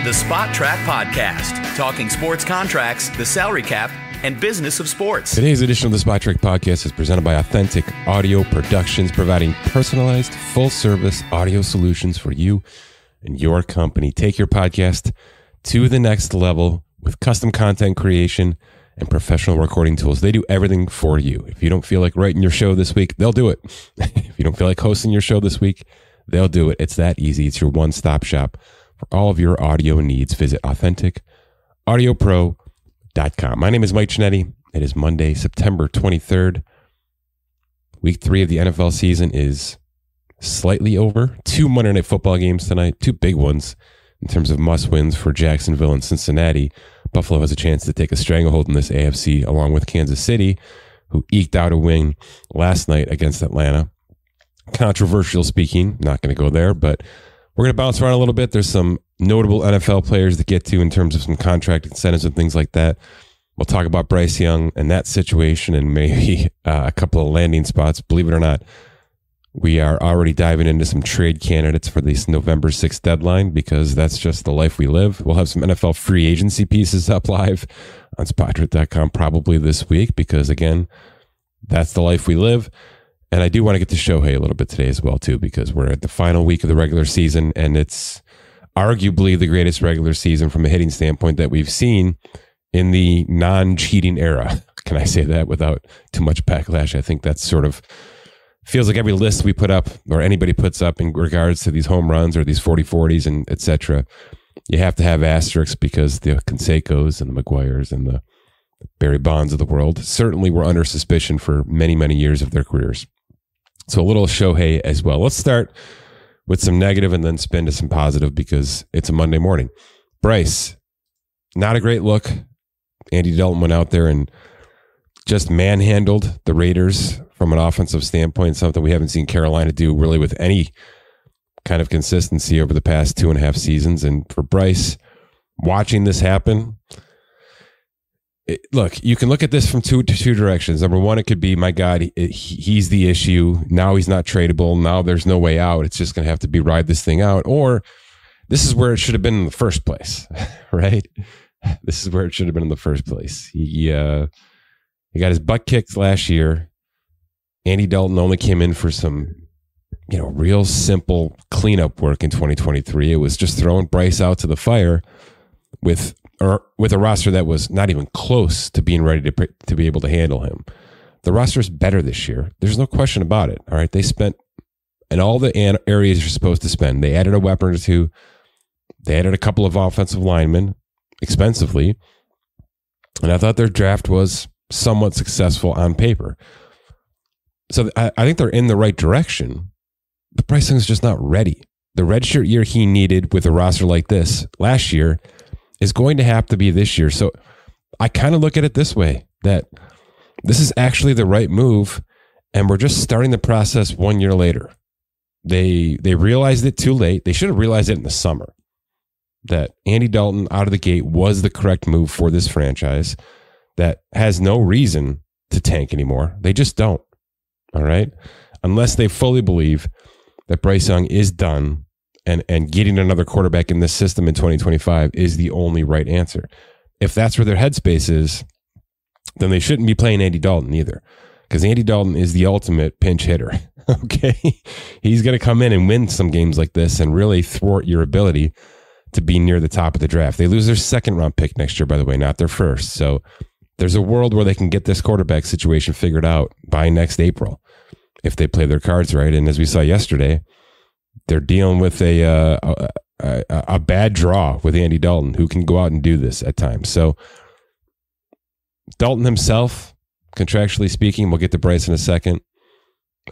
The Spot Track Podcast, talking sports contracts, the salary cap, and business of sports. Today's edition of the Spot Track Podcast is presented by Authentic Audio Productions, providing personalized, full-service audio solutions for you and your company. Take your podcast to the next level with custom content creation and professional recording tools. They do everything for you. If you don't feel like writing your show this week, they'll do it. If you don't feel like hosting your show this week, they'll do it. It's that easy. It's your one-stop shop for all of your audio needs. Visit AuthenticAudioPro.com. My name is Mike Ginnitti. It is Monday, September 23rd. Week 3 of the NFL season is slightly over. 2 Monday Night Football games tonight, 2 big ones in terms of must-wins for Jacksonville and Cincinnati. Buffalo has a chance to take a stranglehold in this AFC along with Kansas City, who eked out a win last night against Atlanta. Controversial speaking, not going to go there, but we're going to bounce around a little bit. There's some notable NFL players to get to in terms of some contract incentives and things like that. We'll talk about Bryce Young and that situation and maybe a couple of landing spots. Believe it or not, we are already diving into some trade candidates for this November 6th deadline because that's just the life we live. We'll have some NFL free agency pieces up live on Spotrack.com probably this week because, again, that's the life we live. And I do want to get to Shohei a little bit today as well, too, because we're at the final week of the regular season, and it's arguably the greatest regular season from a hitting standpoint that we've seen in the non-cheating era. Can I say that without too much backlash? I think that's sort of feels like every list we put up or anybody puts up in regards to these home runs or these 40-40s and et cetera, you have to have asterisks because the Cansecos and the McGuires and the Barry Bonds of the world certainly were under suspicion for many, many years of their careers. So a little Shohei as well. Let's start with some negative and then spin to some positive because it's a Monday morning. Bryce, not a great look. Andy Dalton went out there and just manhandled the Raiders from an offensive standpoint, something we haven't seen Carolina do really with any kind of consistency over the past 2.5 seasons. And for Bryce, watching this happen, look, you can look at this from two directions. Number one, it could be, my God, he's the issue. Now he's not tradable. Now there's no way out. It's just going to have to be ride this thing out. Or this is where it should have been in the first place, right? This is where it should have been in the first place. He got his butt kicked last year. Andy Dalton only came in for some, real simple cleanup work in 2023. It was just throwing Bryce out to the fire with a roster that was not even close to being ready to be able to handle him. The roster is better this year. There's no question about it. All right. They spent in all the areas you're supposed to spend. They added a weapon or two. They added a couple of offensive linemen expensively. And I thought their draft was somewhat successful on paper. So I think they're in the right direction. But Bryce Young's just not ready. The redshirt year he needed with a roster like this last year is going to have to be this year. So I kind of look at it this way, that this is actually the right move, and we're just starting the process 1 year later. They realized it too late. They should have realized it in the summer, that Andy Dalton out of the gate was the correct move for this franchise that has no reason to tank anymore. They just don't, all right? Unless they fully believe that Bryce Young is done and getting another quarterback in this system in 2025 is the only right answer. If that's where their headspace is, then they shouldn't be playing Andy Dalton either, because Andy Dalton is the ultimate pinch hitter. Okay, he's going to come in and win some games like this and really thwart your ability to be near the top of the draft. They lose their second round pick next year, by the way, not their first. So there's a world where they can get this quarterback situation figured out by next April if they play their cards right. And as we saw yesterday, they're dealing with a bad draw with Andy Dalton, who can go out and do this at times. So Dalton himself, contractually speaking, we'll get to Bryce in a second.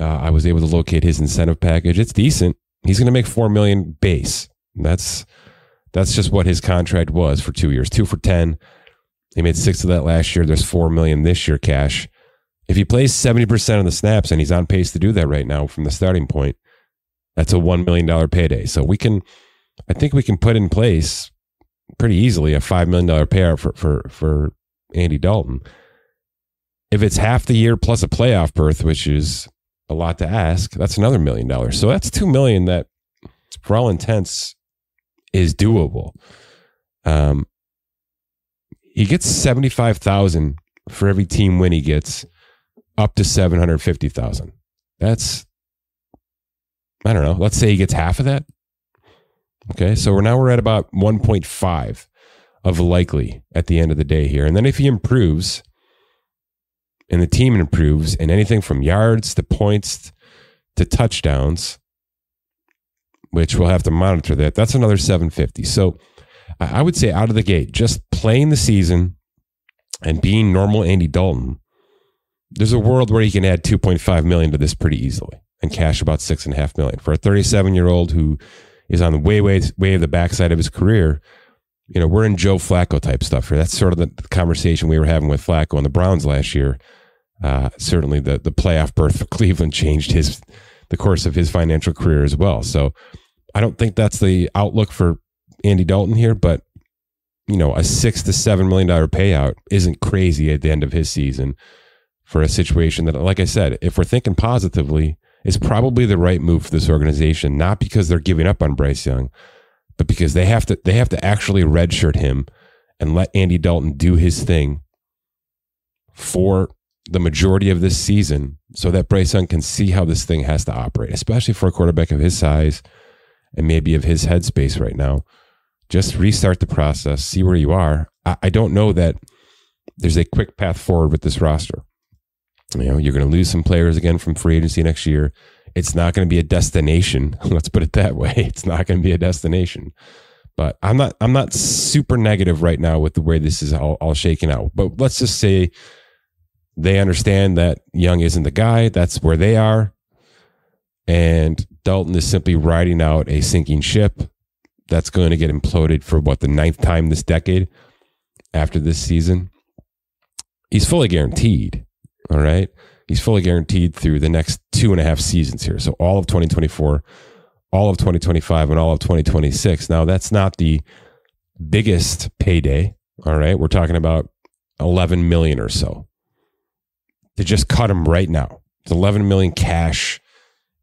I was able to locate his incentive package. It's decent. He's going to make $4 million base. That's just what his contract was for 2 years. 2 for 10. He made 6 of that last year. There's $4 million this year cash. If he plays 70% of the snaps, and he's on pace to do that right now from the starting point, that's a $1 million payday. So I think we can put in place pretty easily a $5 million payout for Andy Dalton. If it's half the year plus a playoff berth, which is a lot to ask, that's another $1 million. So that's $2 million that, for all intents, is doable. He gets $75,000 for every team win he gets, up to $750,000. That's, I don't know. Let's say he gets half of that. Okay, so we're at about 1.5 of likely at the end of the day here. And then if he improves and the team improves and anything from yards to points to touchdowns, which we'll have to monitor that's another 750. So I would say out of the gate, just playing the season and being normal Andy Dalton, there's a world where he can add $2.5 million to this pretty easily and cash about $6.5 million. For a 37-year-old who is on the way of the backside of his career, we're in Joe Flacco type stuff here. That's sort of the conversation we were having with Flacco and the Browns last year. Certainly the playoff berth for Cleveland changed the course of his financial career as well. So I don't think that's the outlook for Andy Dalton here, but a $6 to $7 million payout isn't crazy at the end of his season for a situation that, like I said, if we're thinking positively, is probably the right move for this organization, not because they're giving up on Bryce Young, but because they have to actually redshirt him and let Andy Dalton do his thing for the majority of this season so that Bryce Young can see how this thing has to operate, especially for a quarterback of his size and maybe of his headspace right now. Just restart the process, see where you are. I don't know that there's a quick path forward with this roster. You're going to lose some players again from free agency next year. It's not going to be a destination. Let's put it that way. It's not going to be a destination. But I'm not super negative right now with the way this is all shaking out. But let's just say they understand that Young isn't the guy. That's where they are. And Dalton is simply riding out a sinking ship that's going to get imploded for the 9th time this decade after this season. He's fully guaranteed. All right. He's fully guaranteed through the next 2.5 seasons here. So all of 2024, all of 2025, and all of 2026. Now, that's not the biggest payday. All right. We're talking about 11 million or so to just cut him right now. It's 11 million cash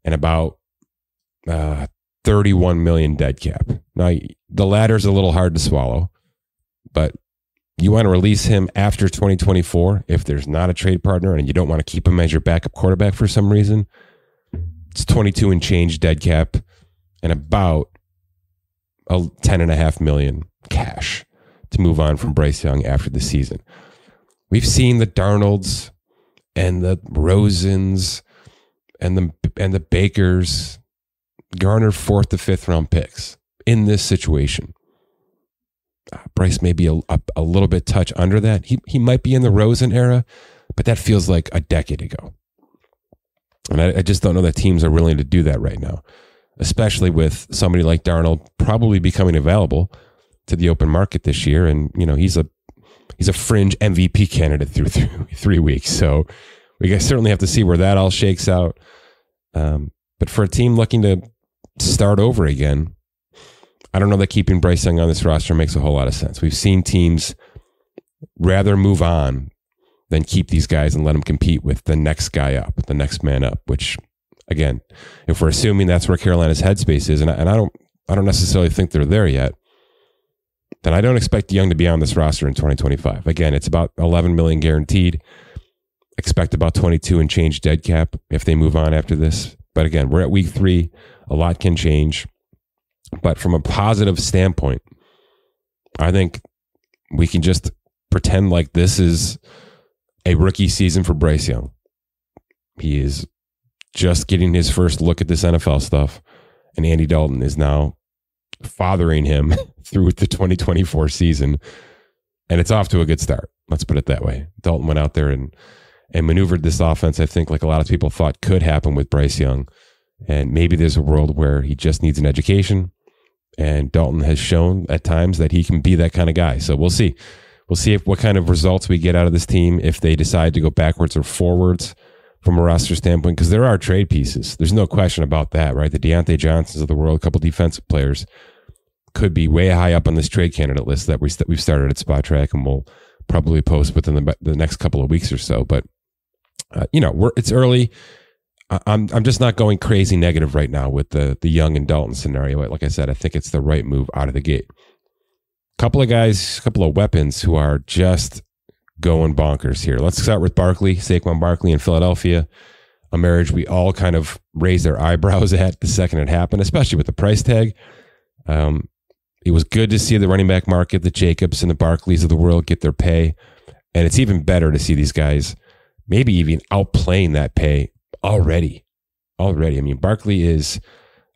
and about 31 million dead cap. Now, the latter's a little hard to swallow, but you want to release him after 2024 if there's not a trade partner and you don't want to keep him as your backup quarterback for some reason. It's 22 and change dead cap and about 10.5 million cash to move on from Bryce Young after the season. We've seen the Darnolds and the Rosens and the Bakers garner 4th to 5th round picks in this situation. Bryce may be a little bit touch under that. He might be in the Rosen era, but that feels like a decade ago. And I just don't know that teams are willing to do that right now, especially with somebody like Darnold probably becoming available to the open market this year. And, he's a fringe MVP candidate through 3 weeks. So we certainly have to see where that all shakes out. But for a team looking to start over again, I don't know that keeping Bryce Young on this roster makes a whole lot of sense. We've seen teams rather move on than keep these guys and let them compete with the next guy up, the next man up, which, again, if we're assuming that's where Carolina's headspace is, and I don't necessarily think they're there yet, then I don't expect Young to be on this roster in 2025. Again, it's about 11 million guaranteed. Expect about 22 and change dead cap if they move on after this. But again, we're at week 3. A lot can change. But from a positive standpoint, I think we can just pretend like this is a rookie season for Bryce Young. He is just getting his first look at this NFL stuff, and Andy Dalton is now fathering him through the 2024 season, and it's off to a good start. Let's put it that way. Dalton went out there and maneuvered this offense, I think, like a lot of people thought could happen with Bryce Young. And maybe there's a world where he just needs an education. And Dalton has shown at times that he can be that kind of guy. So we'll see. We'll see what kind of results we get out of this team if they decide to go backwards or forwards from a roster standpoint, because there are trade pieces. There's no question about that, right? The Deontay Johnsons of the world, a couple defensive players, could be way high up on this trade candidate list that we've started at Spot Track, and we'll probably post within the next couple of weeks or so. But it's early. I'm just not going crazy negative right now with the Young and Dalton scenario. Like I said, I think it's the right move out of the gate. couple of guys, couple of weapons who are just going bonkers here. Let's start with Barkley, Saquon Barkley in Philadelphia. A marriage we all kind of raised our eyebrows at the second it happened, especially with the price tag. It was good to see the running back market, the Jacobs and the Barkleys of the world get their pay. And it's even better to see these guys maybe even outplaying that pay already. I mean, Barkley is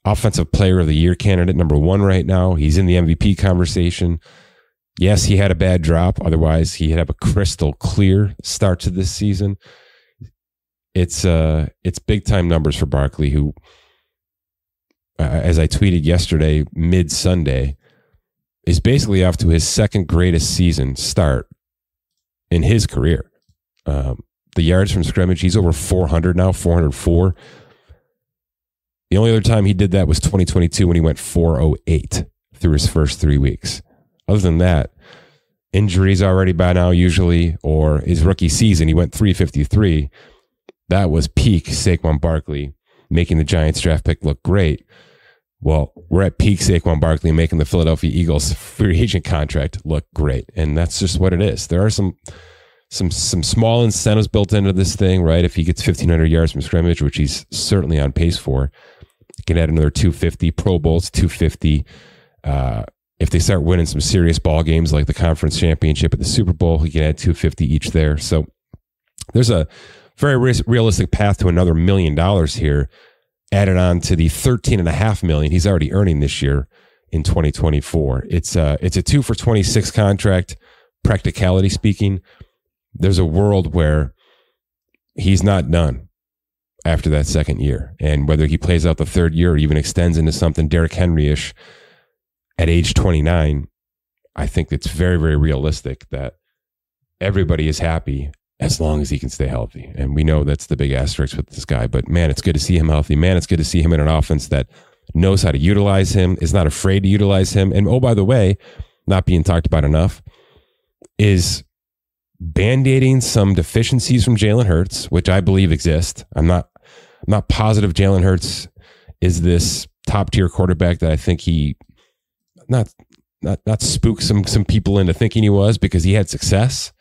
Offensive Player of the Year candidate number 1 right now. He's in the MVP conversation. Yes, he had a bad drop. Otherwise, he'd have a crystal clear start to this season. It's big time numbers for Barkley, who, as I tweeted yesterday, mid-Sunday, is basically off to his second greatest season start in his career. The yards from scrimmage, he's over 400 now, 404. The only other time he did that was 2022 when he went 408 through his first 3 weeks. Other than that, injuries already by now usually, or his rookie season, he went 353. That was peak Saquon Barkley, making the Giants draft pick look great. Well, we're at peak Saquon Barkley making the Philadelphia Eagles free agent contract look great. And that's just what it is. There are some small incentives built into this thing, right? If he gets 1,500 yards from scrimmage, which he's certainly on pace for, he can add another 250. Pro Bowls, 250. If they start winning some serious ball games like the conference championship at the Super Bowl, he can add 250 each there. So there's a very realistic path to another $1 million here, added on to the $13.5 million he's already earning this year in 2024. It's a 2 for 26 contract. Practicality speaking, there's a world where he's not done after that second year. And whether he plays out the third year or even extends into something Derrick Henry-ish at age 29, I think it's very, very realistic that everybody is happy as long as he can stay healthy. And we know that's the big asterisk with this guy. But man, it's good to see him healthy. Man, it's good to see him in an offense that knows how to utilize him, is not afraid to utilize him. And oh, by the way, not being talked about enough, is band-aiding some deficiencies from Jalen Hurts, which I believe exist. I'm not positive Jalen Hurts is this top-tier quarterback that I think he not spooked some people into thinking he was, because he had success.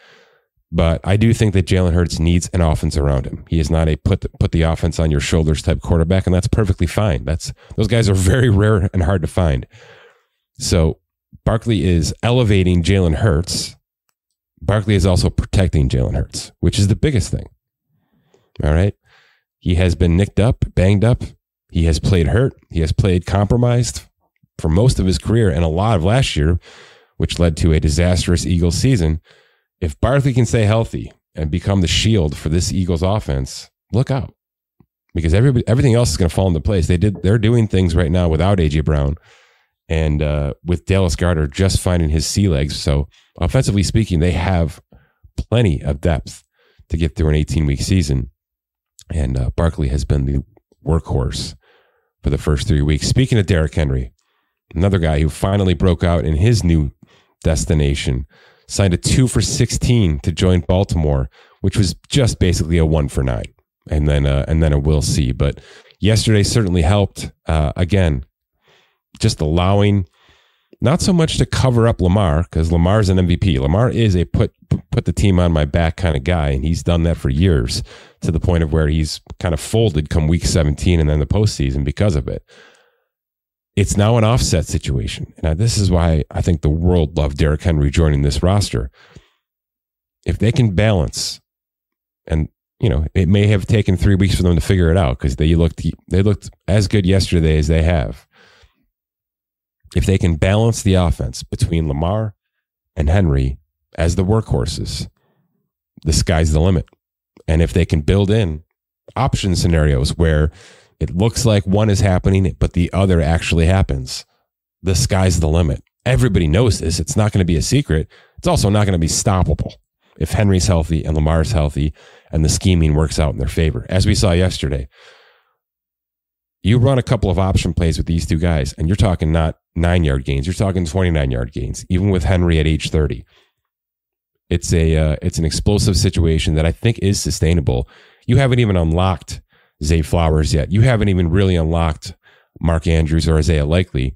But I do think that Jalen Hurts needs an offense around him. He is not a put the offense on your shoulders type quarterback, and that's perfectly fine. Those guys are very rare and hard to find. So Barkley is elevating Jalen Hurts. Barkley is also protecting Jalen Hurts, which is the biggest thing. All right. He has been nicked up, banged up. He has played hurt. He has played compromised for most of his career and a lot of last year, which led to a disastrous Eagles season. If Barkley can stay healthy and become the shield for this Eagles offense, look out, because everything else is going to fall into place. They're doing things right now without A.J. Brown and with Dallas Goedert just finding his sea legs. So offensively speaking, they have plenty of depth to get through an 18-week season. And Barkley has been the workhorse for the first 3 weeks. Speaking of Derrick Henry, another guy who finally broke out in his new destination, signed a 2 for 16 to join Baltimore, which was just basically a 1 for 9, and then a we'll see. But yesterday certainly helped. Again, just allowing not so much to cover up Lamar, because Lamar's an MVP. Lamar is a put the team on my back kind of guy, and he's done that for years, to the point of where he's kind of folded come week 17 and then the postseason because of it. It's now an offset situation. And this is why I think the world loved Derrick Henry joining this roster. If they can balance, and it may have taken 3 weeks for them to figure it out, because they looked as good yesterday as they have. If they can balance the offense between Lamar and Henry as the workhorses, the sky's the limit. And if they can build in option scenarios where it looks like one is happening, but the other actually happens, the sky's the limit. Everybody knows this. It's not going to be a secret. It's also not going to be stoppable if Henry's healthy and Lamar's healthy and the scheming works out in their favor. As we saw yesterday, you run a couple of option plays with these two guys, and you're talking not 9-yard gains. You're talking 29-yard gains, even with Henry at age 30. It's an explosive situation that I think is sustainable. You haven't even unlocked Zay Flowers yet. You haven't even really unlocked Mark Andrews or Isaiah Likely.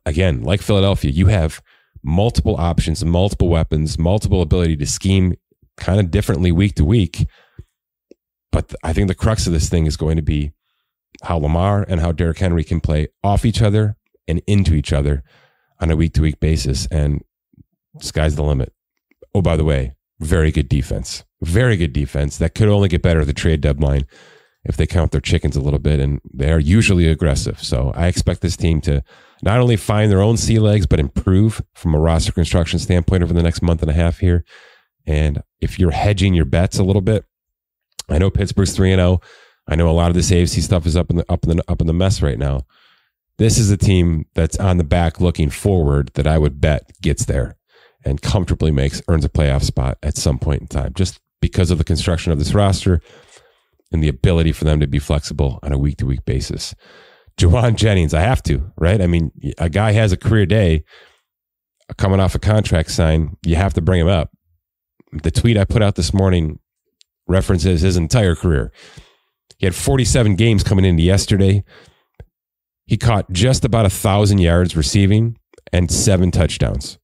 Again, like Philadelphia, you have multiple options, multiple weapons, multiple ability to scheme kind of differently week to week. But I think the crux of this thing is going to be how Lamar and how Derrick Henry can play off each other and into each other on a week-to-week basis. And sky's the limit. Oh, by the way, very good defense. Very good defense. That could only get better at the trade deadline if they count their chickens a little bit, and they're usually aggressive. So I expect this team to not only find their own sea legs, but improve from a roster construction standpoint over the next month and a half here. And if you're hedging your bets a little bit, I know Pittsburgh's 3-0. I know a lot of this AFC stuff is up in the mess right now. This is a team that's on the back looking forward that I would bet gets there and comfortably earns a playoff spot at some point in time, just because of the construction of this roster and the ability for them to be flexible on a week-to-week basis. Jauan Jennings, I have to, right? I mean, a guy has a career day coming off a contract sign. You have to bring him up. The tweet I put out this morning references his entire career. He had 47 games coming into yesterday. He caught just about 1,000 yards receiving and 7 touchdowns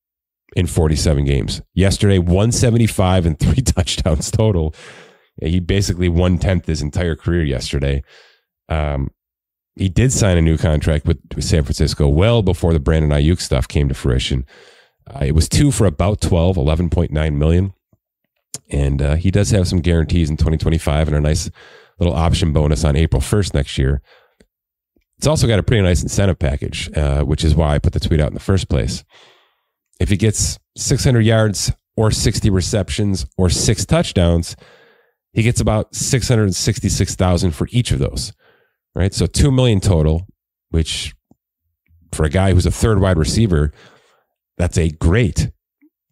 in 47 games. Yesterday, 175 and 3 touchdowns total. He basically 1/10 his entire career yesterday. He did sign a new contract with San Francisco well before the Brandon Ayuk stuff came to fruition. It was 2 for about 11.9 million. And he does have some guarantees in 2025 and a nice little option bonus on April 1st next year. It's also got a pretty nice incentive package, which is why I put the tweet out in the first place. If he gets 600 yards or 60 receptions or 6 touchdowns, he gets about $666,000 for each of those, right? So $2 million total, which for a guy who's a third wide receiver, that's a great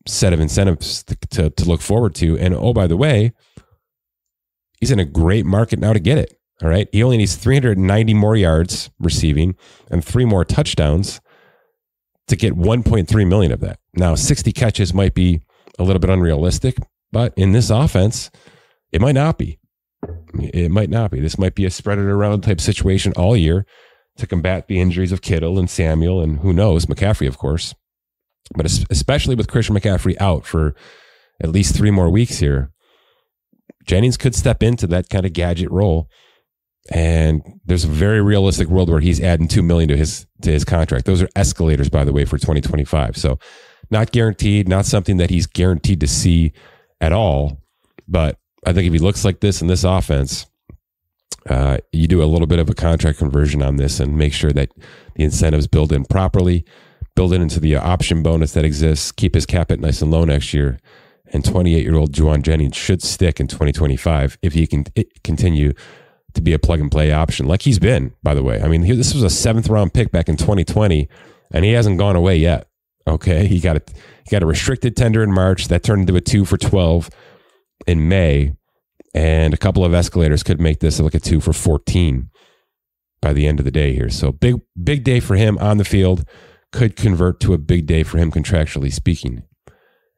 set of incentives to look forward to. And oh, by the way, he's in a great market now to get it. All right. He only needs 390 more yards receiving and 3 more touchdowns to get 1.3 million of that. Now, 60 catches might be a little bit unrealistic, but in this offense, it might not be. It might not be. This might be a spread it around type situation all year to combat the injuries of Kittle and Samuel and who knows, McCaffrey, of course. But especially with Christian McCaffrey out for at least 3 more weeks here, Jennings could step into that kind of gadget role. And there's a very realistic world where he's adding $2 million to his contract. Those are escalators, by the way, for 2025. So not guaranteed, not something that he's guaranteed to see at all. But I think if he looks like this in this offense, you do a little bit of a contract conversion on this and make sure that the incentives build in properly, build it into the option bonus that exists, keep his cap hit nice and low next year. And 28-year-old Jauan Jennings should stick in 2025 if he can continue to be a plug-and-play option like he's been, by the way. I mean, this was a 7th-round pick back in 2020, and he hasn't gone away yet. Okay, he got a restricted tender in March. That turned into a 2 for 12 in May, and a couple of escalators could make this like a 2 for 14 by the end of the day here. So big day for him on the field. Could convert to a big day for him contractually speaking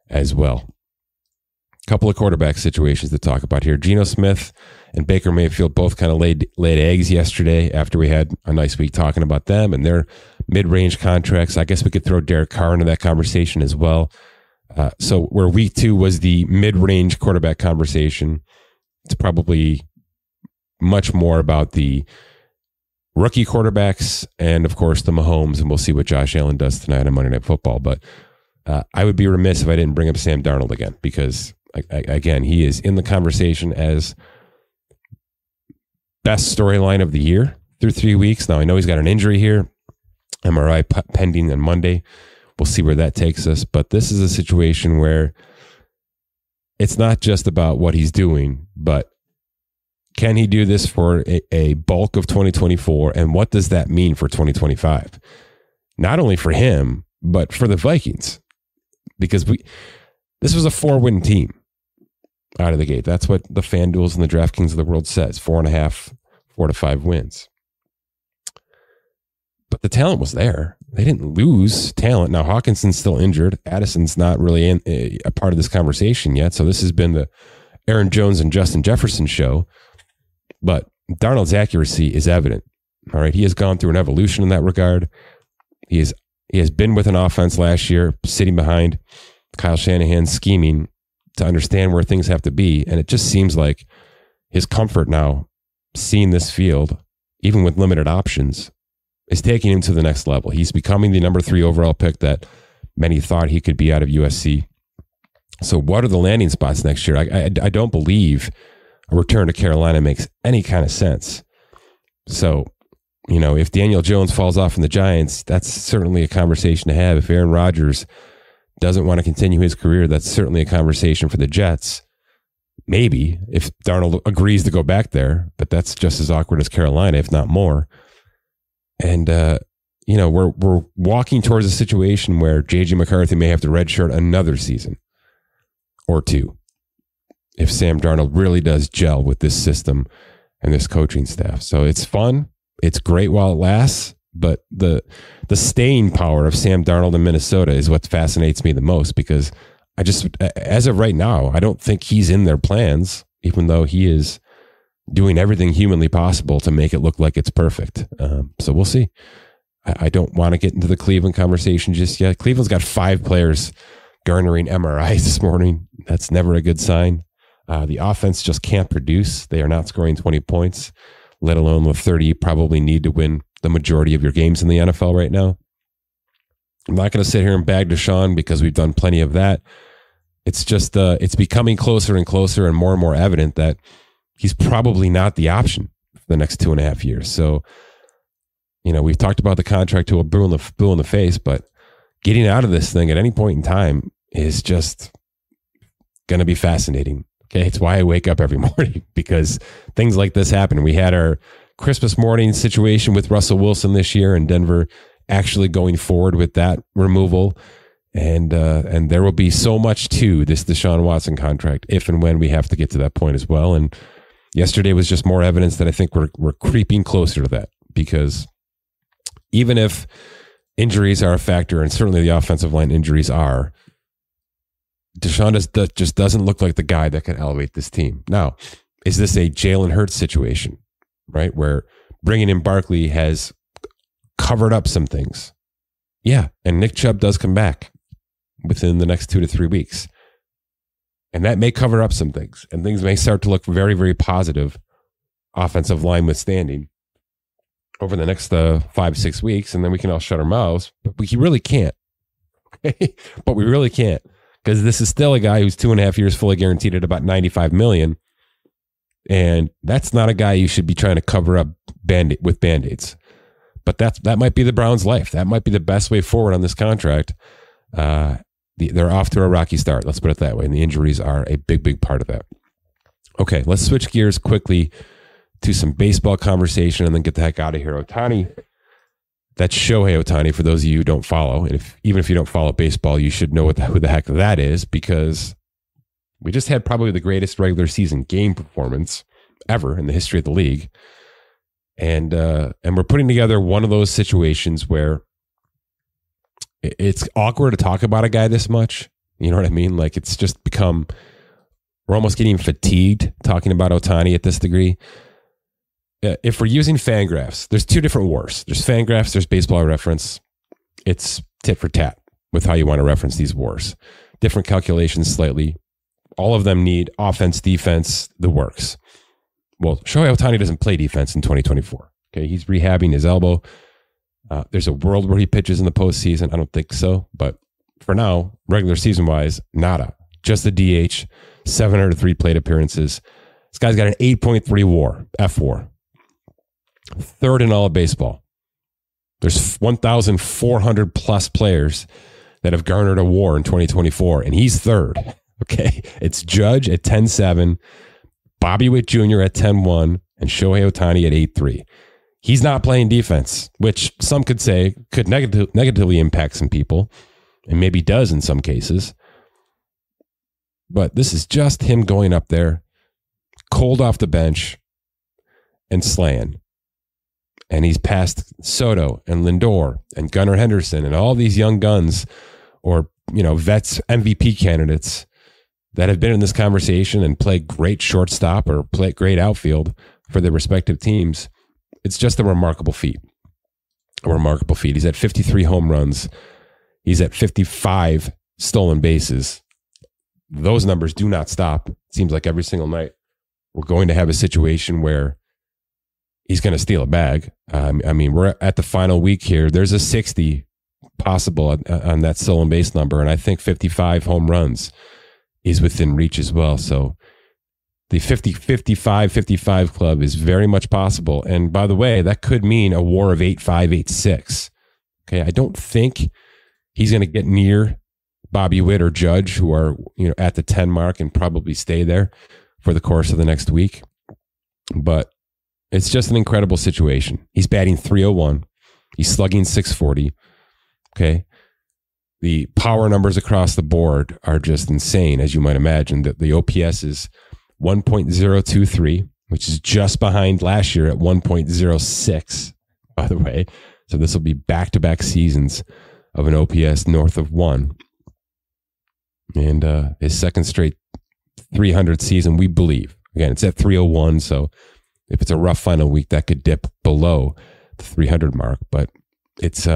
as well. Couple of quarterback situations to talk about here. Geno Smith and Baker Mayfield both kind of laid eggs yesterday after we had a nice week talking about them and their mid-range contracts. I guess we could throw Derek Carr into that conversation as well. So where week 2 was the mid-range quarterback conversation, it's probably much more about the rookie quarterbacks and, of course, the Mahomes, and we'll see what Josh Allen does tonight on Monday Night Football. But I would be remiss if I didn't bring up Sam Darnold again, because again, he is in the conversation as best storyline of the year through 3 weeks. Now, I know he's got an injury here, MRI pending on Monday. We'll see where that takes us. But this is a situation where it's not just about what he's doing, but can he do this for a bulk of 2024? And what does that mean for 2025? Not only for him, but for the Vikings. Because this was a 4-win team out of the gate. That's what the FanDuels and the DraftKings of the world says. 4.5, 4 to 5 wins. But the talent was there. They didn't lose talent. Now, Hawkinson's still injured. Addison's not really a part of this conversation yet. So this has been the Aaron Jones and Justin Jefferson show. But Darnold's accuracy is evident. All right. He has gone through an evolution in that regard. He is He has been with an offense last year, sitting behind Kyle Shanahan's scheming to understand where things have to be. And it just seems like his comfort now, seeing this field, even with limited options, is taking him to the next level. He's becoming the number 3 overall pick that many thought he could be out of USC. So what are the landing spots next year? I don't believe a return to Carolina makes any kind of sense. So, if Daniel Jones falls off in the Giants, that's certainly a conversation to have. If Aaron Rodgers doesn't want to continue his career, that's certainly a conversation for the Jets. Maybe if Darnold agrees to go back there, but that's just as awkward as Carolina, if not more. And, we're walking towards a situation where J.J. McCarthy may have to redshirt another season or 2 if Sam Darnold really does gel with this system and this coaching staff. So it's fun. It's great while it lasts, but the staying power of Sam Darnold in Minnesota is what fascinates me the most, because as of right now, I don't think he's in their plans, even though he is doing everything humanly possible to make it look like it's perfect. So we'll see. I don't want to get into the Cleveland conversation just yet. Cleveland's got 5 players garnering MRIs this morning. That's never a good sign. The offense just can't produce. They are not scoring 20 points, let alone with 30. You probably need to win the majority of your games in the NFL right now. I'm not going to sit here and bag Deshaun because we've done plenty of that. It's just, it's becoming closer and closer and more evident that he's probably not the option for the next 2.5 years. So, we've talked about the contract to a blue in the face, but getting out of this thing at any point in time is just going to be fascinating. Okay. It's why I wake up every morning, because things like this happen. We had our Christmas morning situation with Russell Wilson this year in Denver, actually going forward with that removal. And there will be so much to this Deshaun Watson contract if and when we have to get to that point as well. And yesterday was just more evidence that I think we're creeping closer to that, because even if injuries are a factor, and certainly the offensive line injuries are, Deshaun just doesn't look like the guy that can elevate this team. Now, is this a Jalen Hurts situation, right, where bringing in Barkley has covered up some things? Yeah, and Nick Chubb does come back within the next 2 to 3 weeks. And that may cover up some things, and things may start to look very, very positive, offensive line withstanding, over the next 5-6 weeks, and then we can all shut our mouths. But we really can't. But we really can't, because this is still a guy who's 2.5 years fully guaranteed at about $95 million. And that's not a guy you should be trying to cover up with Band-Aids. But that might be the Browns' life. That might be the best way forward on this contract. They're off to a rocky start, let's put it that way. And the injuries are a big, big part of that. Okay, let's switch gears quickly to some baseball conversation and then get the heck out of here. Ohtani, that's Shohei Ohtani, for those of you who don't follow. And even if you don't follow baseball, you should know who the heck that is, because we just had probably the greatest regular season game performance ever in the history of the league. And we're putting together one of those situations where it's awkward to talk about a guy this much. You know what I mean? Like, it's just become, we're almost getting fatigued talking about Ohtani at this degree. If we're using Fangraphs, there's 2 different wars. There's Fangraphs, there's Baseball Reference. It's tit for tat with how you want to reference these wars. Different calculations slightly. All of them need offense, defense, the works. Well, Shohei Ohtani doesn't play defense in 2024. Okay, he's rehabbing his elbow. There's a world where he pitches in the postseason. I don't think so. But for now, regular season-wise, nada. Just the DH, 703 plate appearances. This guy's got an 8.3 WAR, F4. 3rd in all of baseball. There's 1,400 plus players that have garnered a WAR in 2024, and he's 3rd. Okay, it's Judge at 10.7, Bobby Witt Jr. at 10.1, and Shohei Ohtani at 8.3. He's not playing defense, which some could say could negatively impact some people, and maybe does in some cases. But this is just him going up there, cold off the bench, and slaying. And he's passed Soto and Lindor and Gunnar Henderson and all these young guns, or, vets, MVP candidates that have been in this conversation and play great shortstop or play great outfield for their respective teams. It's just a remarkable feat. a remarkable feat. He's at 53 home runs. He's at 55 stolen bases. Those numbers do not stop. It seems like every single night we're going to have a situation where he's going to steal a bag. I mean, we're at the final week here. There's a 60 possible on that stolen base number, and I think 55 home runs is within reach as well. So the 55 club is very much possible. And by the way, that could mean a WAR of 8.5, 8.6. Okay, I don't think he's going to get near Bobby Witt or Judge, who are at the 10 mark and probably stay there for the course of the next week. But it's just an incredible situation. He's batting .301. He's slugging .640. Okay. The power numbers across the board are just insane, as you might imagine. The OPS is 1.023, which is just behind last year at 1.06, by the way. So this will be back-to-back seasons of an OPS north of 1. And his second straight 300 season, we believe. Again, it's at 301, so if it's a rough final week, that could dip below the 300 mark. But it's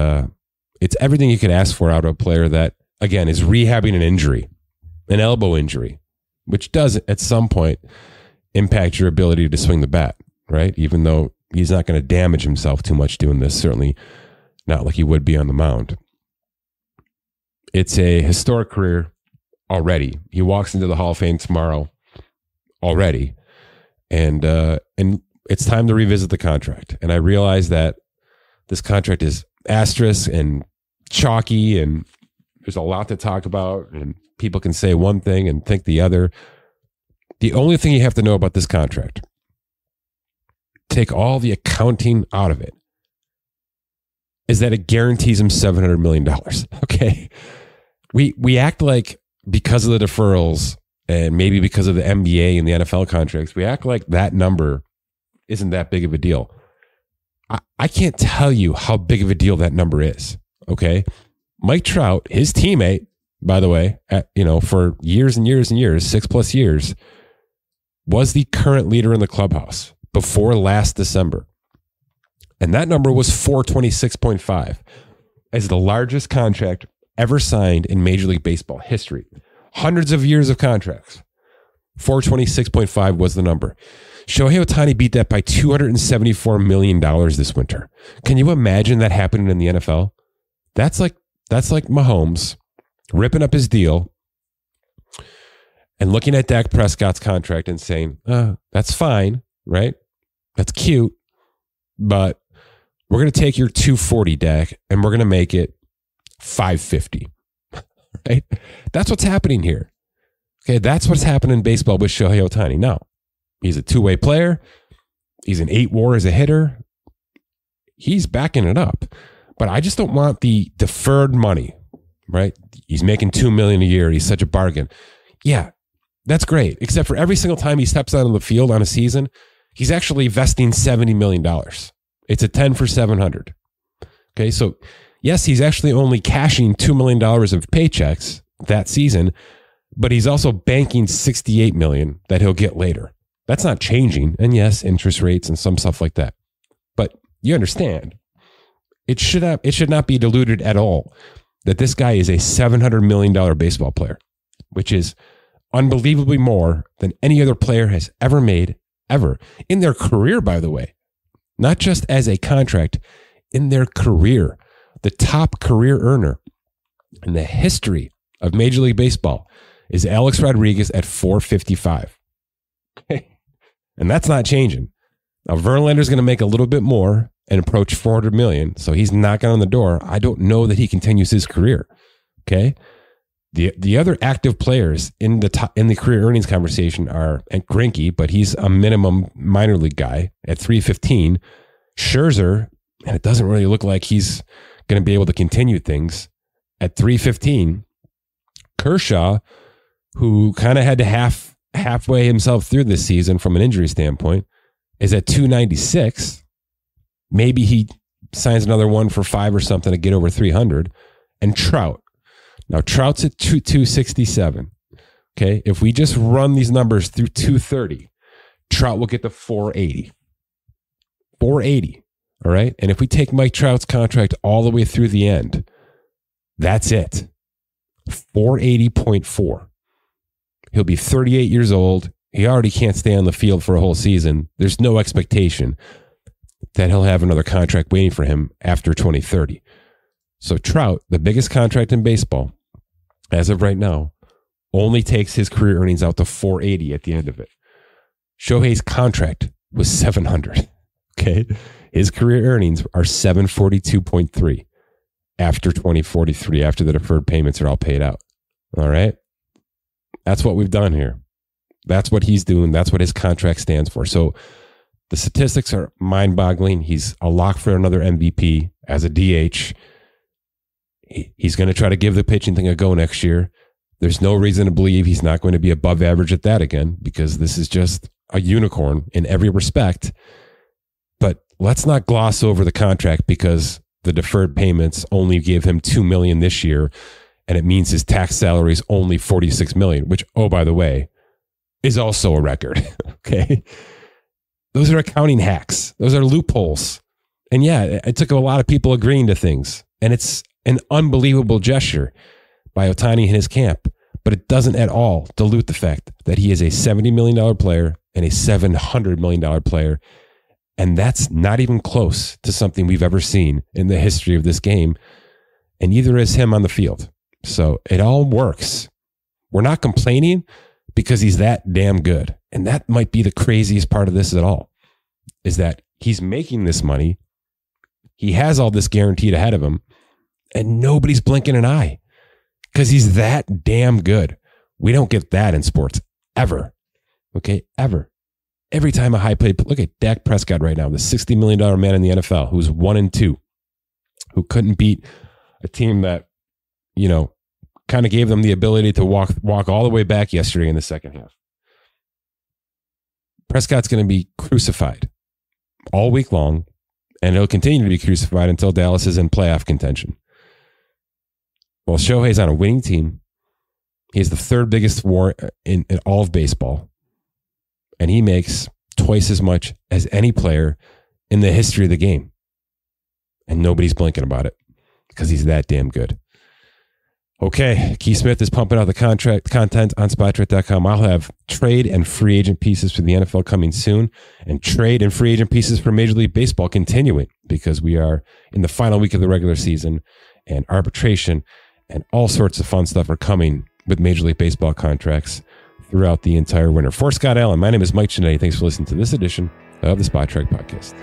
everything you could ask for out of a player that, again, is rehabbing an injury, an elbow injury, which does at some point impact your ability to swing the bat, right? Even though he's not going to damage himself too much doing this, certainly not like he would be on the mound. It's a historic career already. He walks into the Hall of Fame tomorrow already. And it's time to revisit the contract. And I realize that this contract is asterisk and chalky, and there's a lot to talk about, and people can say one thing and think the other. The only thing you have to know about this contract, take all the accounting out of it, is that it guarantees him $700 million. Okay. We act like because of the deferrals and maybe because of the NBA and the NFL contracts, we act like that number isn't that big of a deal. I can't tell you how big of a deal that number is. Okay. Mike Trout, his teammate, by the way, for years and years and years, 6+ years, was the current leader in the clubhouse before last December. And that number was 426.5 as the largest contract ever signed in Major League Baseball history. Hundreds of years of contracts. 426.5 was the number. Shohei Ohtani beat that by $274 million this winter. Can you imagine that happening in the NFL? That's like Mahomes ripping up his deal and looking at Dak Prescott's contract and saying, that's fine, right? That's cute, but we're going to take your 240, Dak, and we're going to make it 550, right? That's what's happening here. Okay, that's what's happening in baseball with Shohei Ohtani. Now, he's a two-way player. He's an 8 WAR as a hitter. He's backing it up. But I just don't want the deferred money, right? He's making $2 million a year. He's such a bargain. Yeah, that's great. Except for every single time he steps out on the field on a season, he's actually vesting $70 million. It's a 10 for 700. Okay, so yes, he's actually only cashing $2 million of paychecks that season, but he's also banking $68 million that he'll get later. That's not changing. And yes, interest rates and some stuff like that. But you understand, it should not be diluted at all that this guy is a $700 million baseball player, which is unbelievably more than any other player has ever made, ever, in their career, by the way. Not just as a contract, in their career. The top career earner in the history of Major League Baseball is Alex Rodriguez at $455. And that's not changing. Now, Verlander's going to make a little bit more and approach $400 million, so he's knocking on the door. I don't know that he continues his career. Okay, the other active players in the career earnings conversation are Greinke, but he's a minimum minor league guy at $315. Scherzer, and it doesn't really look like he's going to be able to continue things at $315. Kershaw, who kind of had to halfway himself through this season from an injury standpoint, is at $296. Maybe he signs another one for $5 or something to get over $300. And Trout. Now, Trout's at $267. Okay. If we just run these numbers through $230, Trout will get to $480. $480. All right. And if we take Mike Trout's contract all the way through the end, that's it. 480.4. He'll be 38 years old. He already can't stay on the field for a whole season. There's no expectation that he'll have another contract waiting for him after 2030. So Trout, the biggest contract in baseball, as of right now, only takes his career earnings out to 480 at the end of it. Shohei's contract was 700. Okay. His career earnings are 742.3 after 2043, after the deferred payments are all paid out. All right. That's what we've done here. That's what he's doing. That's what his contract stands for. So the statistics are mind-boggling. He's a lock for another MVP as a DH. He's going to try to give the pitching thing a go next year. There's no reason to believe he's not going to be above average at that again, because this is just a unicorn in every respect. But let's not gloss over the contract because the deferred payments only gave him $2 million this year, and it means his tax salary is only $46 million, which, oh, by the way, is also a record. Okay. Those are accounting hacks. Those are loopholes. And yeah, it took a lot of people agreeing to things, and it's an unbelievable gesture by Ohtani and his camp, but it doesn't at all dilute the fact that he is a $70 million player and a $700 million player. And that's not even close to something we've ever seen in the history of this game. And neither is him on the field. So it all works. We're not complaining because he's that damn good. And that might be the craziest part of this at all, is that he's making this money. He has all this guaranteed ahead of him, and nobody's blinking an eye because he's that damn good. We don't get that in sports ever. Okay, ever. Every time a high paid, look at Dak Prescott right now, the $60 million man in the NFL who's 1-2, who couldn't beat a team that, kind of gave them the ability to walk all the way back yesterday in the second half. Prescott's going to be crucified all week long, and it'll continue to be crucified until Dallas is in playoff contention. Well, Shohei's on a winning team. He has the third biggest WAR in all of baseball, and he makes twice as much as any player in the history of the game. And nobody's blinking about it because he's that damn good. Okay, Keith Smith is pumping out the content on Spotrac.com. I'll have trade and free agent pieces for the NFL coming soon, and trade and free agent pieces for Major League Baseball continuing, because we are in the final week of the regular season, and arbitration and all sorts of fun stuff are coming with Major League Baseball contracts throughout the entire winter. For Scott Allen, my name is Mike Ginnitti. Thanks for listening to this edition of the Spotrac Podcast.